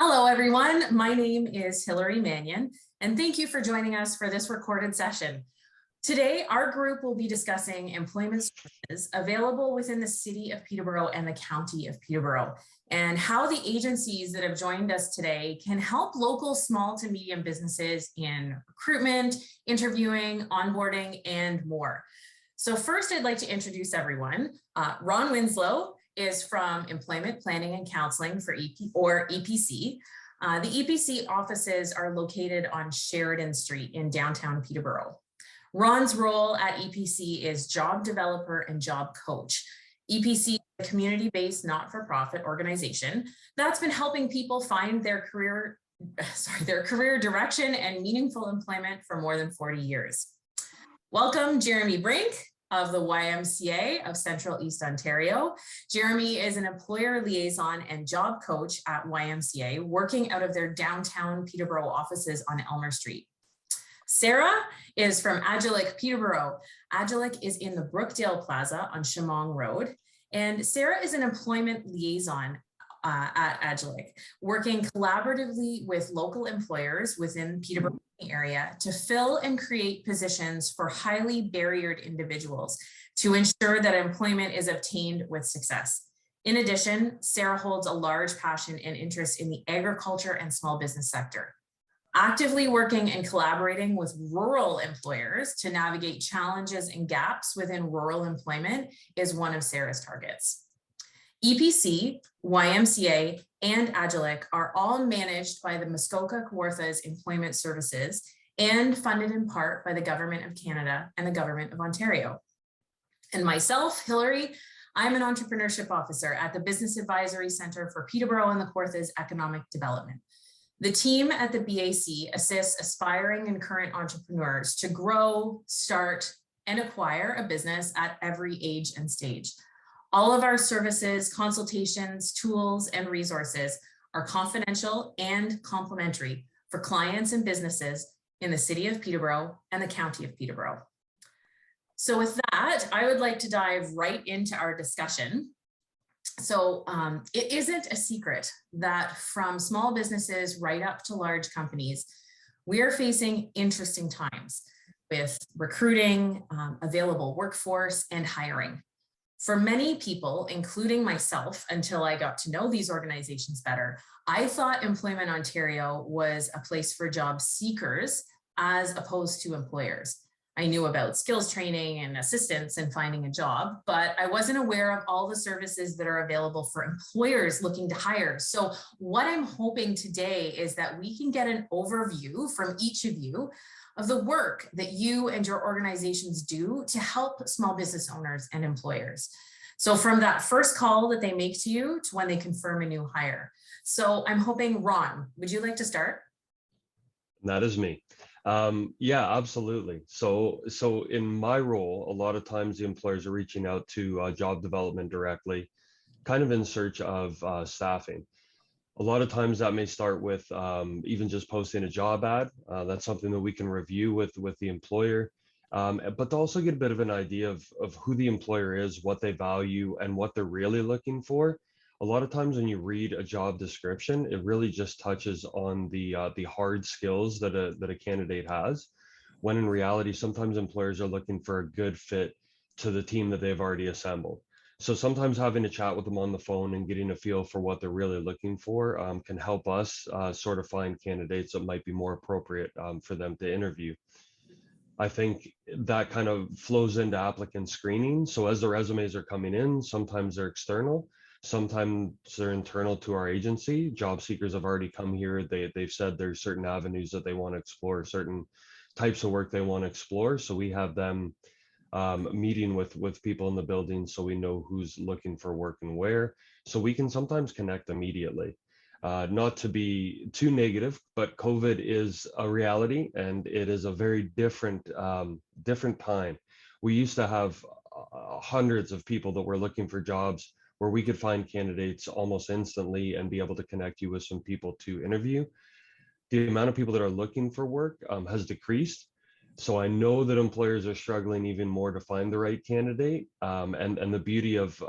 Hello, everyone. My name is Hilary Mannion, and thank you for joining us for this recorded session. Today, our group will be discussing employment services available within the City of Peterborough and the County of Peterborough, and how the agencies that have joined us today can help local small to medium businesses in recruitment, interviewing, onboarding, and more. So first, I'd like to introduce everyone. Ron Winslow is from Employment Planning and Counseling for EPC. The EPC offices are located on Sheridan Street in downtown Peterborough. Ron's role at EPC is job developer and job coach. EPC is a community-based not-for-profit organization that's been helping people find their career direction and meaningful employment for more than 40 years. Welcome, Jeremy Brink of the YMCA of Central East Ontario. Jeremy is an employer liaison and job coach at YMCA, working out of their downtown Peterborough offices on Elmer Street. Sarah is from Agilec Peterborough. Agilec is in the Brookdale Plaza on Chemong Road. And Sarah is an employment liaison at Agilec, working collaboratively with local employers within Peterborough area to fill and create positions for highly barriered individuals to ensure that employment is obtained with success. In addition, Sarah holds a large passion and interest in the agriculture and small business sector. Actively working and collaborating with rural employers to navigate challenges and gaps within rural employment is one of Sarah's targets. EPC, YMCA, and Agilec are all managed by the Muskoka Kawarthas Employment Services and funded in part by the Government of Canada and the Government of Ontario. And myself, Hilary, I'm an entrepreneurship officer at the Business Advisory Centre for Peterborough and the Kawarthas Economic Development. The team at the BAC assists aspiring and current entrepreneurs to grow, start, and acquire a business at every age and stage. All of our services, consultations, tools, and resources are confidential and complimentary for clients and businesses in the City of Peterborough and the County of Peterborough. So with that, I would like to dive right into our discussion. So it isn't a secret that from small businesses right up to large companies, we are facing interesting times with recruiting, available workforce, and hiring. For many people, including myself, until I got to know these organizations better, I thought Employment Ontario was a place for job seekers as opposed to employers. I knew about skills training and assistance in finding a job, but I wasn't aware of all the services that are available for employers looking to hire. So what I'm hoping today is that we can get an overview from each of you of the work that you and your organizations do to help small business owners and employers. So from that first call that they make to you to when they confirm a new hire. So I'm hoping, Ron, would you like to start? That is me. Yeah, absolutely. So in my role, a lot of times the employers are reaching out to job development directly, kind of in search of staffing. A lot of times that may start with even just posting a job ad. That's something that we can review with the employer, but to also get a bit of an idea of who the employer is, what they value, and what they're really looking for. A lot of times when you read a job description, it really just touches on the hard skills that a candidate has, when in reality, sometimes employers are looking for a good fit to the team that they've already assembled. So sometimes having a chat with them on the phone and getting a feel for what they're really looking for can help us sort of find candidates that might be more appropriate for them to interview. I think that kind of flows into applicant screening. So as the resumes are coming in, sometimes they're external, sometimes they're internal to our agency. Job seekers have already come here. They've said there's certain avenues that they want to explore, certain types of work they want to explore. So we have them meeting with people in the building so we know who's looking for work and where, so we can sometimes connect immediately. Not to be too negative, but COVID is a reality and it is a very different time. We used to have hundreds of people that were looking for jobs where we could find candidates almost instantly and be able to connect you with some people to interview. The amount of people that are looking for work has decreased. So I know that employers are struggling even more to find the right candidate. And the beauty of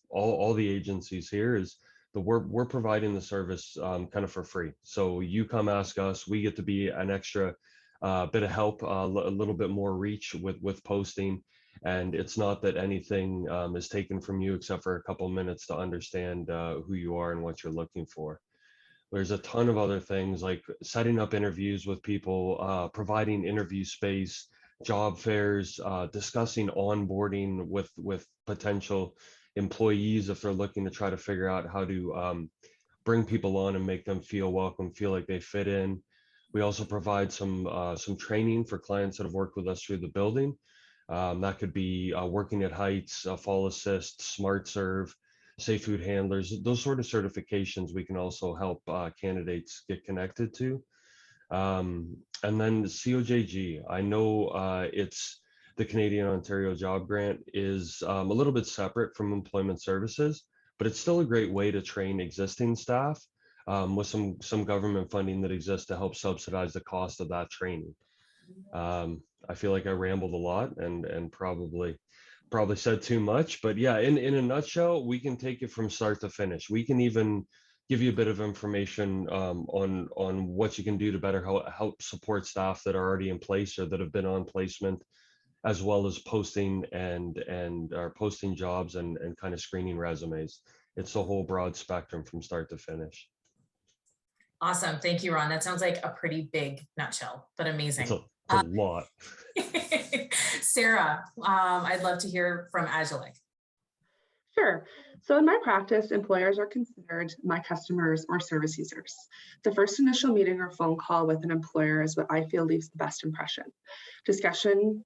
all the agencies here is we're providing the service kind of for free. So you come ask us, we get to be an extra bit of help, a little bit more reach with posting. And it's not that anything is taken from you except for a couple minutes to understand who you are and what you're looking for. There's a ton of other things like setting up interviews with people, providing interview space, job fairs, discussing onboarding with potential employees if they're looking to try to figure out how to bring people on and make them feel welcome, feel like they fit in. We also provide some training for clients that have worked with us through the building. That could be working at heights, fall assist, smart serve, safe food handlers, those sort of certifications we can also help candidates get connected to. And then COJG, I know it's the Canadian Ontario Job Grant is a little bit separate from employment services, but it's still a great way to train existing staff with some government funding that exists to help subsidize the cost of that training. I feel like I rambled a lot and probably said too much, but yeah, in a nutshell, we can take it from start to finish. We can even give you a bit of information on what you can do to better help support staff that are already in place or that have been on placement, as well as posting and are posting jobs and kind of screening resumes. It's the whole broad spectrum from start to finish. Awesome. Thank you, Ron. That sounds like a pretty big nutshell, but amazing. It's a lot. Sarah, I'd love to hear from Agilec. Sure. So in my practice, employers are considered my customers or service users. The first initial meeting or phone call with an employer is what I feel leaves the best impression. Discussion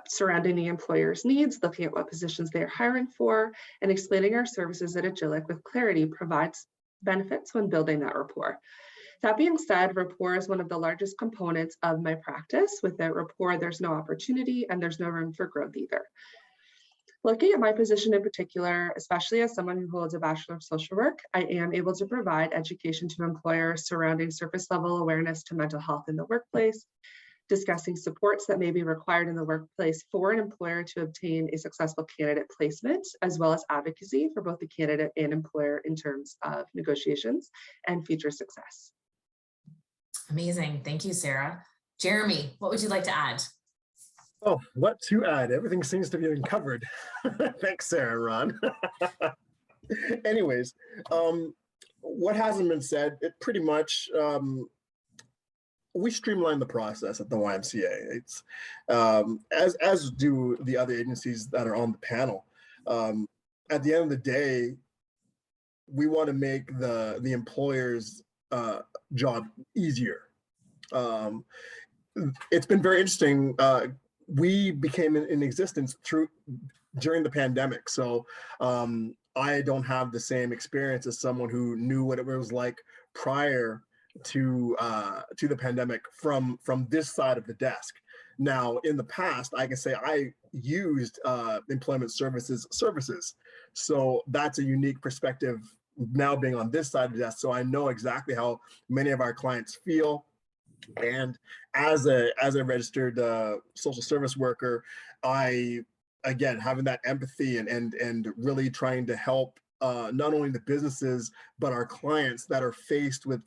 surrounding the employer's needs, looking at what positions they are hiring for, and explaining our services at Agilec with clarity provides benefits when building that rapport. That being said, rapport is one of the largest components of my practice. Without rapport, there's no opportunity and there's no room for growth either. Looking at my position in particular, especially as someone who holds a Bachelor of Social Work, I am able to provide education to employers surrounding surface level awareness to mental health in the workplace, discussing supports that may be required in the workplace for an employer to obtain a successful candidate placement, as well as advocacy for both the candidate and employer in terms of negotiations and future success. Amazing. Thank you, Sarah. Jeremy, what would you like to add? Oh, what to add? Everything seems to be covered. Thanks, Sarah, Ron. Anyways, what hasn't been said, it pretty much, we streamline the process at the YMCA. It's as do the other agencies that are on the panel. At the end of the day, we want to make the employer's job easier. It's been very interesting. We became in existence during the pandemic, so I don't have the same experience as someone who knew what it was like prior to the pandemic from this side of the desk. Now, in the past, I can say I used employment services, so that's a unique perspective now being on this side of the desk. So I know exactly how many of our clients feel. And as a registered social service worker, again, having that empathy and really trying to help not only the businesses, but our clients that are faced with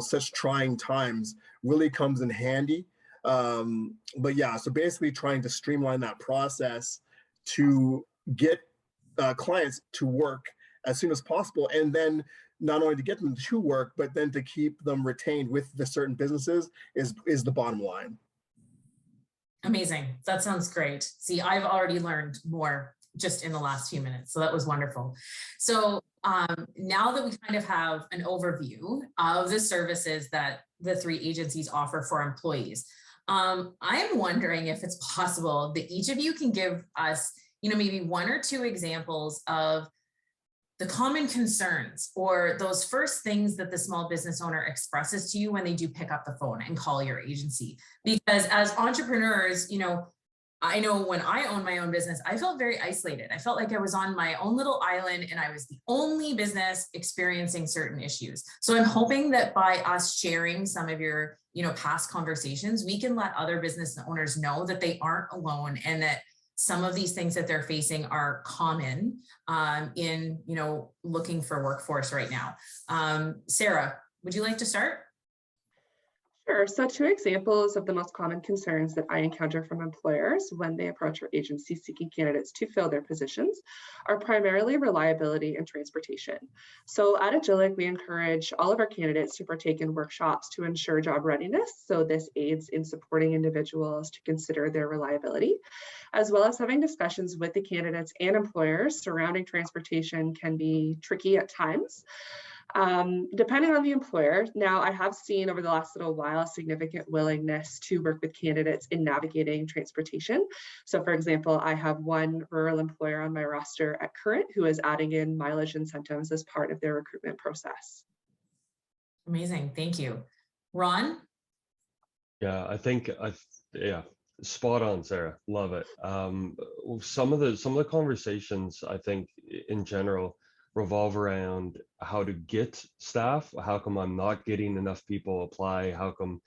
such trying times really comes in handy. But yeah, so basically trying to streamline that process to get clients to work as soon as possible, and then not only to get them to work, but then to keep them retained with the certain businesses is the bottom line. Amazing. That sounds great. See, I've already learned more just in the last few minutes, so that was wonderful. So now that we kind of have an overview of the services that the three agencies offer for employees, I'm wondering if it's possible that each of you can give us, maybe one or two examples of the common concerns or those first things that the small business owner expresses to you when they do pick up the phone and call your agency. Because as entrepreneurs, I know when I owned my own business, I felt very isolated. I felt like I was on my own little island and I was the only business experiencing certain issues. So I'm hoping that by us sharing some of your, past conversations, we can let other business owners know that they aren't alone and that some of these things that they're facing are common in, looking for workforce right now. Sarah, would you like to start? Sure. So 2 examples of the most common concerns that I encounter from employers when they approach our agency seeking candidates to fill their positions are primarily reliability and transportation. So at Agilic, we encourage all of our candidates to partake in workshops to ensure job readiness. So this aids in supporting individuals to consider their reliability, as well as having discussions with the candidates and employers surrounding transportation can be tricky at times. Depending on the employer. Now, I have seen over the last little while a significant willingness to work with candidates in navigating transportation. So for example, I have one rural employer on my roster at Current who is adding in mileage incentives as part of their recruitment process. Amazing, thank you. Ron? Yeah, yeah, spot on, Sarah. Love it. Some of the conversations, I think, in general, revolve around how to get staff. How come I'm not getting enough people apply? How come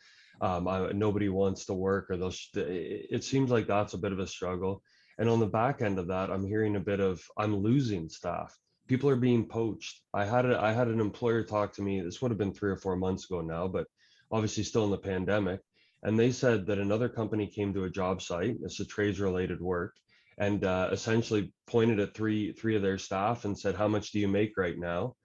nobody wants to work? Or it seems like that's a bit of a struggle. And on the back end of that, I'm hearing a bit of I'm losing staff. People are being poached. I had an employer talk to me. This would have been 3 or 4 months ago now, but obviously still in the pandemic. And they said that another company came to a job site. It's a trades related work, and essentially pointed at three of their staff and said, how much do you make right now?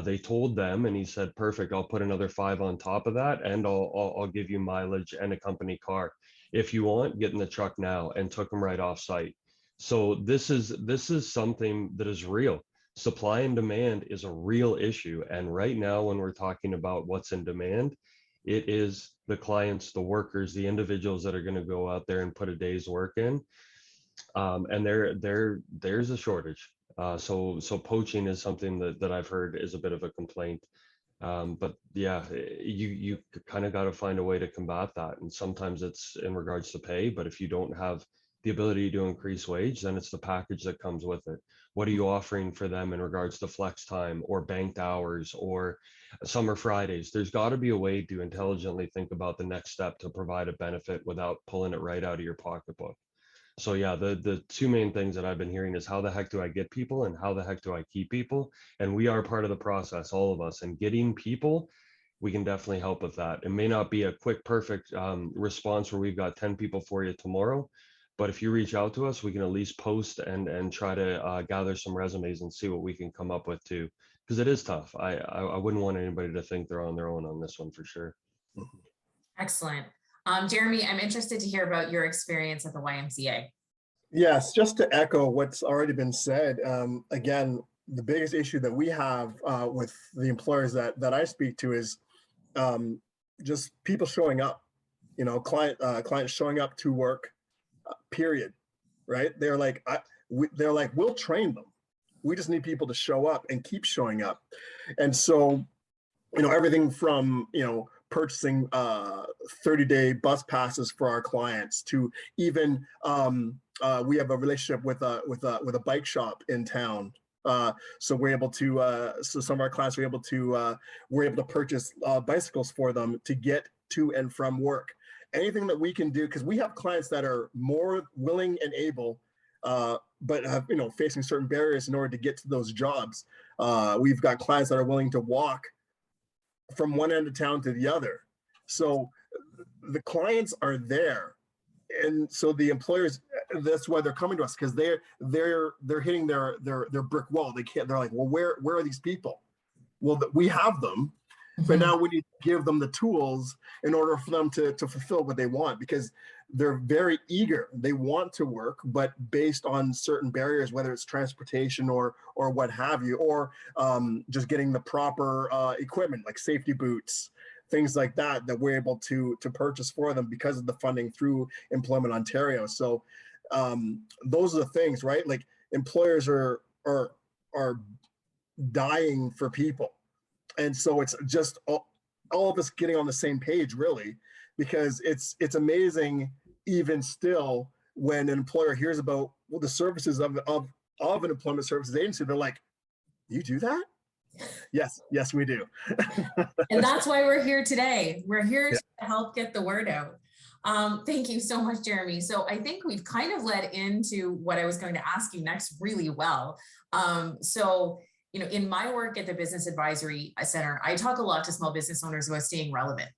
They told them, and he said, perfect, I'll put another 5 on top of that, and I'll give you mileage and a company car. If you want, get in the truck now, and took them right off site. So this is something that is real. Supply and demand is a real issue. And right now, when we're talking about what's in demand, it is the clients, the workers, the individuals that are going to go out there and put a day's work in. And there's a shortage. So poaching is something that I've heard is a bit of a complaint. But yeah, you kind of got to find a way to combat that. And sometimes it's in regards to pay, but if you don't have the ability to increase wage, then it's the package that comes with it. What are you offering for them in regards to flex time or banked hours or summer Fridays? There's got to be a way to intelligently think about the next step to provide a benefit without pulling it right out of your pocketbook. So yeah, the 2 main things that I've been hearing is how the heck do I get people and how the heck do I keep people? And we are part of the process, all of us, and getting people, we can definitely help with that. It may not be a quick, perfect response where we've got 10 people for you tomorrow, but if you reach out to us, we can at least post and try to gather some resumes and see what we can come up with too, because it is tough. I wouldn't want anybody to think they're on their own on this one for sure. Excellent. Jeremy, I'm interested to hear about your experience at the YMCA. Yes, just to echo what's already been said, again, the biggest issue that we have with the employers that I speak to is just people showing up, clients showing up to work, period, right? They're like, we'll train them. We just need people to show up and keep showing up. And so, everything from, purchasing 30-day bus passes for our clients to even we have a relationship with a bike shop in town. So we're able to so some of our clients we're able to purchase bicycles for them to get to and from work. Anything that we can do, because we have clients that are more willing and able, but have facing certain barriers in order to get to those jobs. We've got clients that are willing to walk from one end of town to the other. So the clients are there, and so the employers, that's why they're coming to us, because they're hitting their brick wall. They're like, well, where are these people? Well, we have them, but now we need to give them the tools in order for them to fulfill what they want, because they're very eager. They want to work, but based on certain barriers, whether it's transportation or what have you, or just getting the proper equipment like safety boots, things like that we're able to purchase for them because of the funding through Employment Ontario. So those are the things, right? Like employers are dying for people. And so it's just all of us getting on the same page, really, because it's amazing even still when an employer hears about the services of an employment services agency, they're like, you do that? Yes, we do. And that's why we're here today. We're here to help get the word out. Thank you so much, Jeremy. So I think we've kind of led into what I was going to ask you next really well. So, you know, in my work at the Business Advisory Center, I talk a lot to small business owners about staying relevant.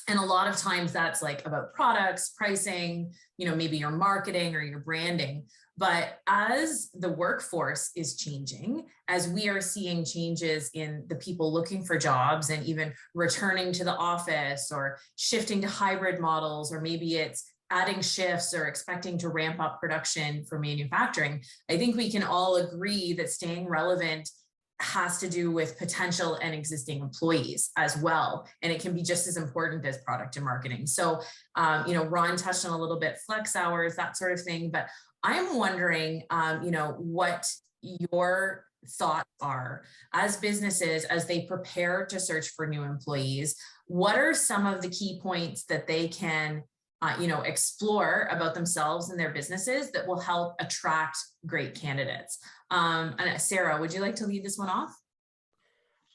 And a lot of times that's like about products, pricing, you know, maybe your marketing or your branding. But as the workforce is changing, as we are seeing changes in the people looking for jobs and even returning to the office or shifting to hybrid models, or maybe it's adding shifts or expecting to ramp up production for manufacturing, I think we can all agree that staying relevant has to do with potential and existing employees as well. And it can be just as important as product and marketing. So, you know, Ron touched on a little bit flex hours, that sort of thing, but I'm wondering, you know, what your thoughts are as businesses, as they prepare to search for new employees. What are some of the key points that they can you know, explore about themselves and their businesses that will help attract great candidates? And Sarah, would you like to lead this one off?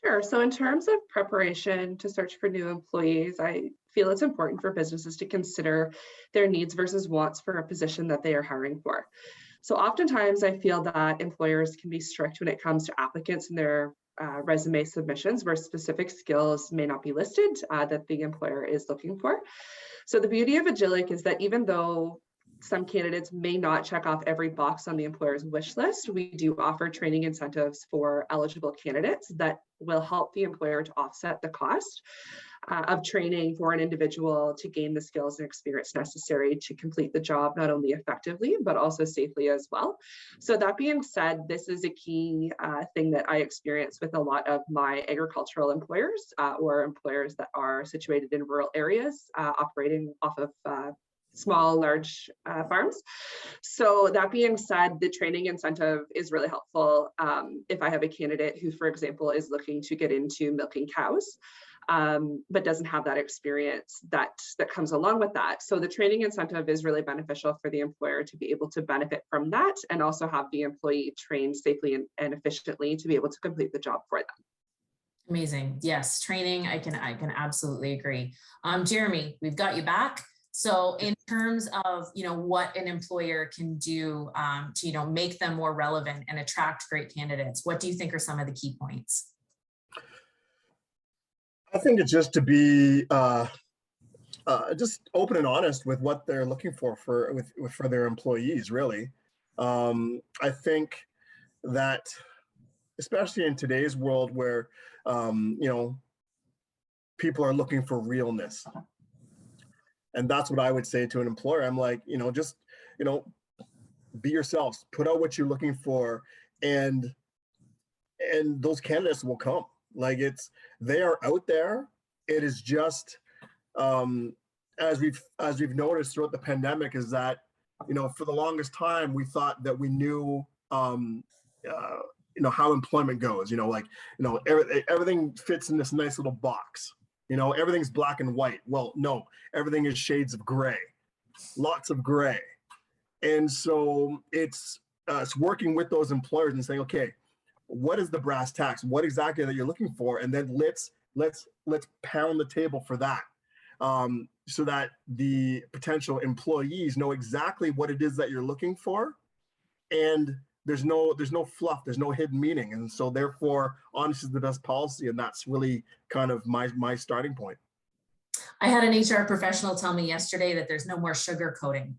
Sure. So in terms of preparation to search for new employees, I feel it's important for businesses to consider their needs versus wants for a position that they are hiring for. So oftentimes I feel that employers can be strict when it comes to applicants and their resume submissions where specific skills may not be listed that the employer is looking for. So the beauty of Agilic is that even though some candidates may not check off every box on the employer's wish list, we do offer training incentives for eligible candidates that will help the employer to offset the cost of training for an individual to gain the skills and experience necessary to complete the job, not only effectively, but also safely as well. So that being said, this is a key thing that I experience with a lot of my agricultural employers or employers that are situated in rural areas operating off of small, large farms. So that being said, the training incentive is really helpful if I have a candidate who, for example, is looking to get into milking cows, but doesn't have that experience that comes along with that. So the training incentive is really beneficial for the employer to be able to benefit from that and also have the employee trained safely and efficiently to be able to complete the job for them. Amazing. Yes, training, I can absolutely agree. Jeremy, we've got you back. So in terms of, you know, what an employer can do to, you know, make them more relevant and attract great candidates, what do you think are some of the key points? I think it's just to be just open and honest with what they're looking for their employees, really. I think that especially in today's world where, you know, people are looking for realness. And that's what I would say to an employer. I'm like, you know, just, you know, be yourselves, put out what you're looking for, and those candidates will come. Like they are out there. It is just, as we've noticed throughout the pandemic, is that, you know, for the longest time, we thought that we knew, you know, how employment goes, you know, like, you know, everything fits in this nice little box. You know, everything's black and white. Well, no, everything is shades of gray, lots of gray. And so it's working with those employers and saying, okay, what is the brass tacks? What exactly that you're looking for? And then let's pound the table for that, so that the potential employees know exactly what it is that you're looking for. And there's no fluff, there's no hidden meaning. And so therefore, honesty is the best policy. And that's really kind of my starting point. I had an HR professional tell me yesterday that there's no more sugarcoating.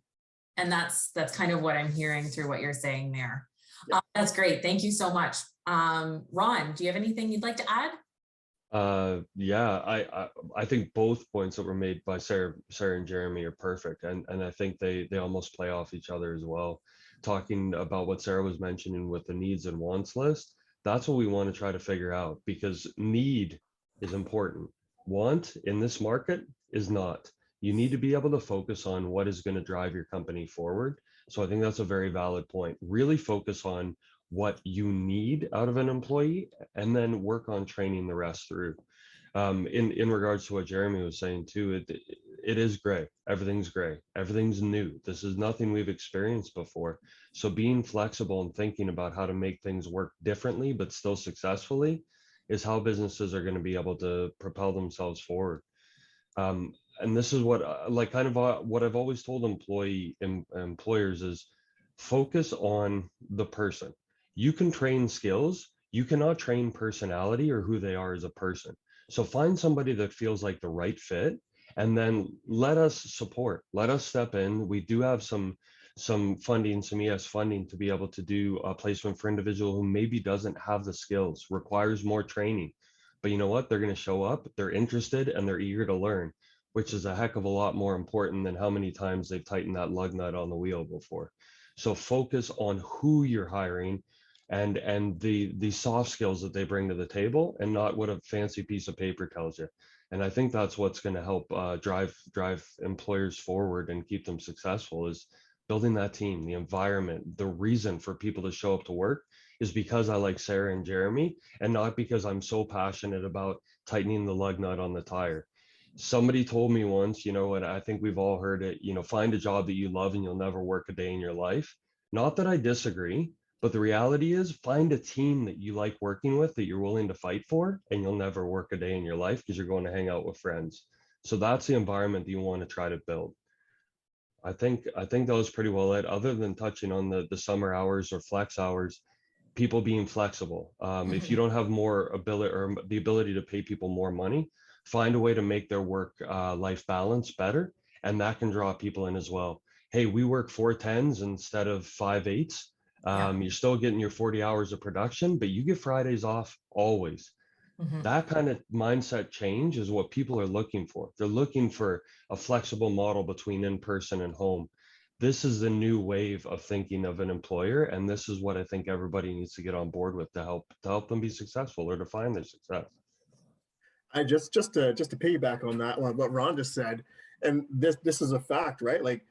And that's kind of what I'm hearing through what you're saying there. Yeah. That's great. Thank you so much. Ron, do you have anything you'd like to add? Yeah, I think both points that were made by Sarah and Jeremy are perfect. And I think they almost play off each other as well. Talking about what Sarah was mentioning with the needs and wants list, that's what we want to try to figure out, because need is important. Want in this market is not. You need to be able to focus on what is going to drive your company forward. So I think that's a very valid point. Really focus on what you need out of an employee and then work on training the rest through. In regards to what Jeremy was saying too, it is gray. Everything's gray. Everything's new. This is nothing we've experienced before. So being flexible and thinking about how to make things work differently, but still successfully, is how businesses are going to be able to propel themselves forward. and this is what like kind of what I've always told employers is focus on the person. You can train skills, you cannot train personality or who they are as a person. So find somebody that feels like the right fit, and then let us support, let us step in. We do have some funding, some ES funding to be able to do a placement for individual who maybe doesn't have the skills, requires more training. But you know what? They're going to show up, they're interested, and they're eager to learn, which is a heck of a lot more important than how many times they've tightened that lug nut on the wheel before. So focus on who you're hiring and the soft skills that they bring to the table, and not what a fancy piece of paper tells you. And I think that's what's going to help drive employers forward and keep them successful, is building that team, the environment. The reason for people to show up to work is because I like Sarah and Jeremy, and not because I'm so passionate about tightening the lug nut on the tire. Somebody told me once, and I think we've all heard it, find a job that you love and you'll never work a day in your life. Not that I disagree, but the reality is find a team that you like working with, that you're willing to fight for, and you'll never work a day in your life because you're going to hang out with friends. So that's the environment that you want to try to build. I think that was pretty well it, other than touching on the summer hours or flex hours, people being flexible. If you don't have more ability or the ability to pay people more money, find a way to make their work life balance better. And that can draw people in as well. Hey, we work 4 10s instead of 5 8s. You're still getting your 40 hours of production, but you get Fridays off always. That kind of mindset change is what people are looking for. They're looking for a flexible model between in-person and home. This is the new wave of thinking of an employer, and this is what I think everybody needs to get on board with to help them be successful or to find their success. I just to piggyback on that one, what Ron just said, and this is a fact, right? Like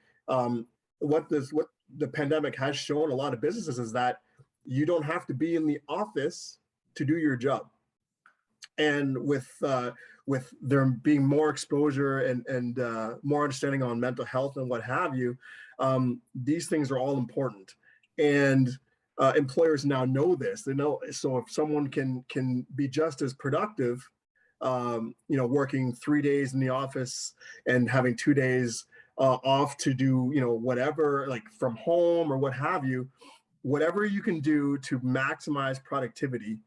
what the pandemic has shown a lot of businesses is that you don't have to be in the office to do your job. And with there being more exposure and more understanding on mental health and what have you, these things are all important. And employers now know this. They know, so if someone can be just as productive, working 3 days in the office and having 2 days off to do whatever, like from home or what have you, whatever you can do to maximize productivity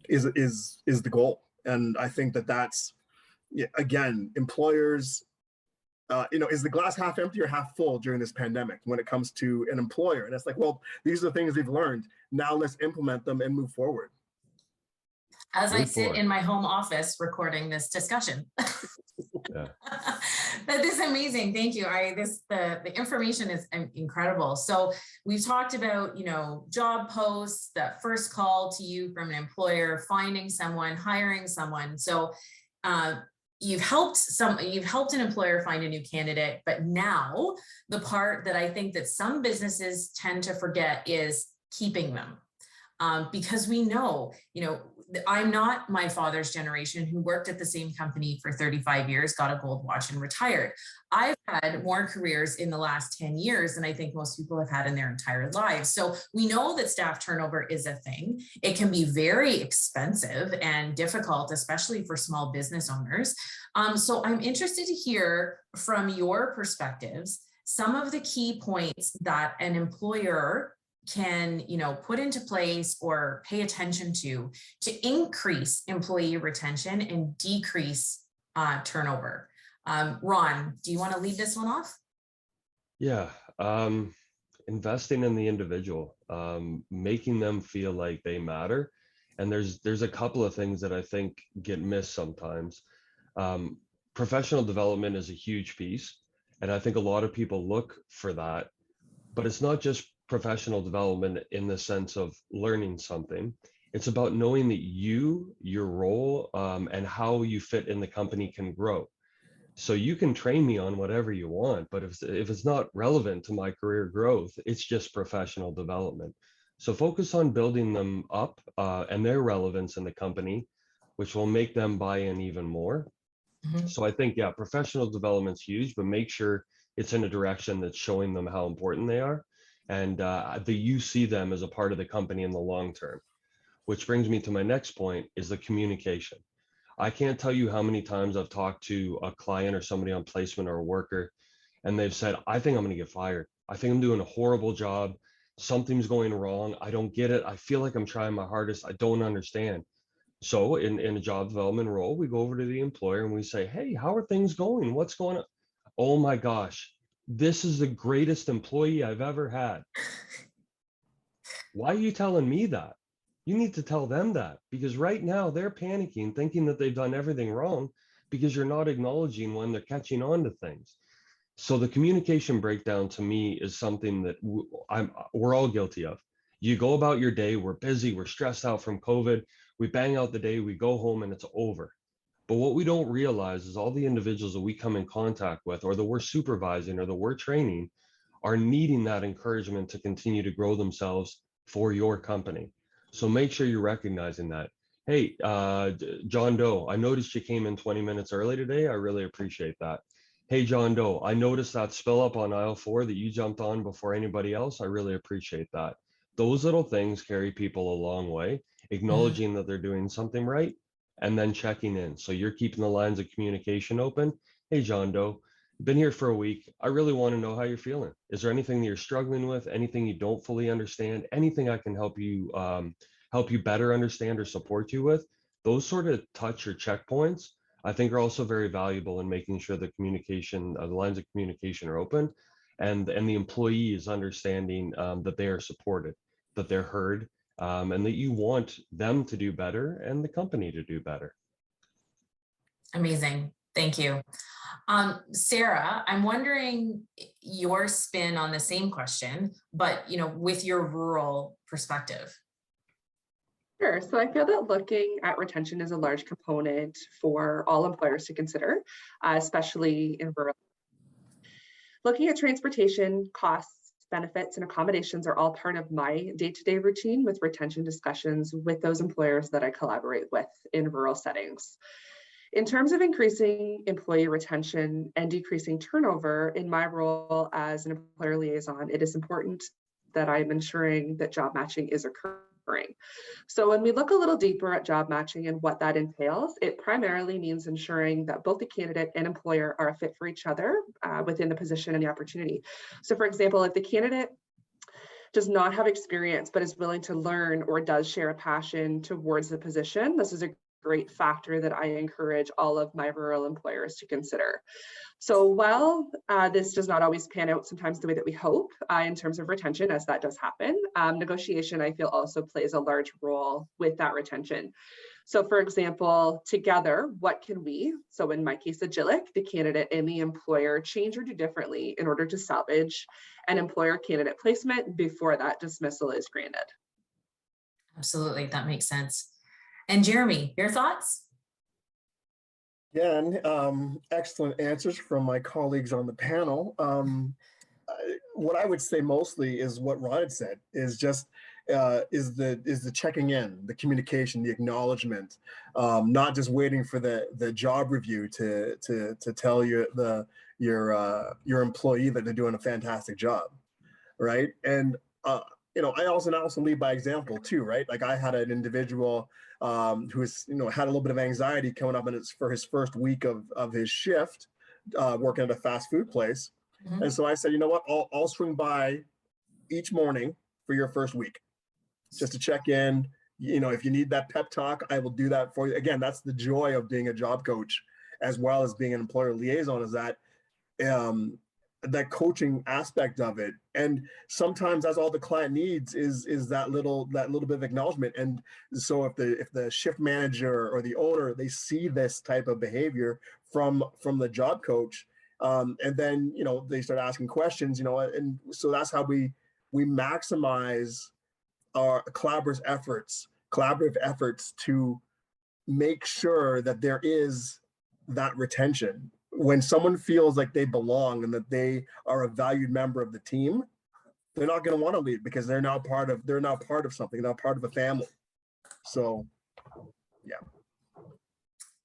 is the goal. And I think that's, again, employers, is the glass half empty or half full during this pandemic when it comes to an employer? And it's like, well, these are the things they've learned. Now let's implement them and move forward. As I sit in my home office recording this discussion. Yeah. That is amazing. Thank you. The information is incredible. So we've talked about, job posts, that first call to you from an employer, finding someone, hiring someone. So you've helped an employer find a new candidate, but now the part that I think that some businesses tend to forget is keeping them. Because we know, I'm not my father's generation who worked at the same company for 35 years, got a gold watch and retired. I've had more careers in the last 10 years than I think most people have had in their entire lives. So we know that staff turnover is a thing. It can be very expensive and difficult, especially for small business owners. So I'm interested to hear from your perspectives, some of the key points that an employer can put into place or pay attention to increase employee retention and decrease turnover. Ron, do you want to lead this one off? Yeah, investing in the individual, making them feel like they matter. And there's a couple of things that I think get missed sometimes. Professional development is a huge piece, and I think a lot of people look for that, but it's not just professional development in the sense of learning something. It's about knowing that your role, and how you fit in the company can grow. So you can train me on whatever you want, but if it's not relevant to my career growth, it's just professional development. So focus on building them up and their relevance in the company, which will make them buy in even more. Mm-hmm. So I think, professional development's huge, but make sure it's in a direction that's showing them how important they are, and that you see them as a part of the company in the long term. Which brings me to my next point, is the communication. I can't tell you how many times I've talked to a client or somebody on placement or a worker, and they've said, I think I'm going to get fired. I think I'm doing a horrible job. Something's going wrong. I don't get it. I feel like I'm trying my hardest. I don't understand. So in a job development role, we go over to the employer and we say, hey, how are things going? What's going on? Oh my gosh, this is the greatest employee I've ever had. Why are you telling me that? You need to tell them that, because right now they're panicking, thinking that they've done everything wrong because you're not acknowledging when they're catching on to things. So the communication breakdown to me is something that we're all guilty of. You go about your day, we're busy, we're stressed out from COVID, we bang out the day, we go home and it's over. But what we don't realize is all the individuals that we come in contact with, or that we're supervising, or that we're training, are needing that encouragement to continue to grow themselves for your company. So make sure you're recognizing that. Hey, John Doe, I noticed you came in 20 minutes early today. I really appreciate that. Hey, John Doe, I noticed that spill up on aisle 4 that you jumped on before anybody else. I really appreciate that. Those little things carry people a long way, acknowledging that they're doing something right, and then checking in. So you're keeping the lines of communication open. Hey, John Doe, been here for a week. I really want to know how you're feeling. Is there anything that you're struggling with? Anything you don't fully understand? Anything I can help you better understand or support you with? Those sort of touch or checkpoints, I think, are also very valuable in making sure the communication, the lines of communication are open, and the employee is understanding that they are supported, that they're heard, and that you want them to do better and the company to do better. Amazing. Thank you. Sarah, I'm wondering your spin on the same question, but with your rural perspective. Sure. So I feel that looking at retention is a large component for all employers to consider, especially in rural. Looking at transportation costs, benefits, and accommodations are all part of my day-to-day routine with retention discussions with those employers that I collaborate with in rural settings. In terms of increasing employee retention and decreasing turnover, in my role as an employer liaison, it is important that I'm ensuring that job matching is occurring. So when we look a little deeper at job matching and what that entails, it primarily means ensuring that both the candidate and employer are a fit for each other within the position and the opportunity. So for example, if the candidate does not have experience but is willing to learn or does share a passion towards the position, this is a great factor that I encourage all of my rural employers to consider. So while this does not always pan out sometimes the way that we hope in terms of retention, as that does happen, negotiation, I feel, also plays a large role with that retention. So for example, together, what can we, so in my case, Agilic, the candidate and the employer, change or do differently in order to salvage an employer candidate placement before that dismissal is granted? Absolutely, that makes sense. And Jeremy, your thoughts? Yeah, and excellent answers from my colleagues on the panel. What I would say mostly is what Ron had said, is just is the checking in, the communication, the acknowledgement, not just waiting for the job review to tell your employee that they're doing a fantastic job, right? And I also lead by example too, right? Like I had an individual who was, had a little bit of anxiety coming up for his first week of his shift, working at a fast food place. Mm-hmm. And so I said, you know what, I'll swing by each morning for your first week, just to check in. If you need that pep talk, I will do that for you. Again, that's the joy of being a job coach, as well as being an employer liaison, is that that coaching aspect of it. And sometimes that's all the client needs is that little bit of acknowledgement. And so if the shift manager or the owner, they see this type of behavior from the job coach, and then they start asking questions, and so that's how we maximize our collaborative efforts to make sure that there is that retention. When someone feels like they belong and that they are a valued member of the team, they're not going to want to leave, because they're now part of something, they're now part of a family. So, yeah.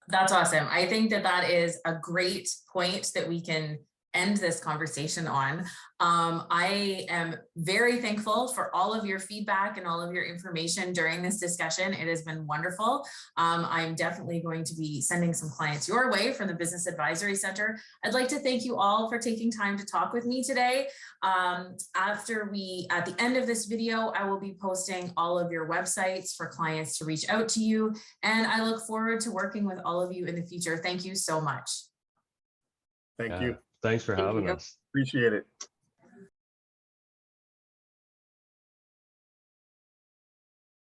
That's awesome. I think that is a great point that we can end this conversation on. I am very thankful for all of your feedback and all of your information during this discussion. It has been wonderful. I'm definitely going to be sending some clients your way from the Business Advisory Center. I'd like to thank you all for taking time to talk with me today. At the end of this video, I will be posting all of your websites for clients to reach out to you. And I look forward to working with all of you in the future. Thank you so much. Thank you. Thanks for Thank having you. us. Appreciate it.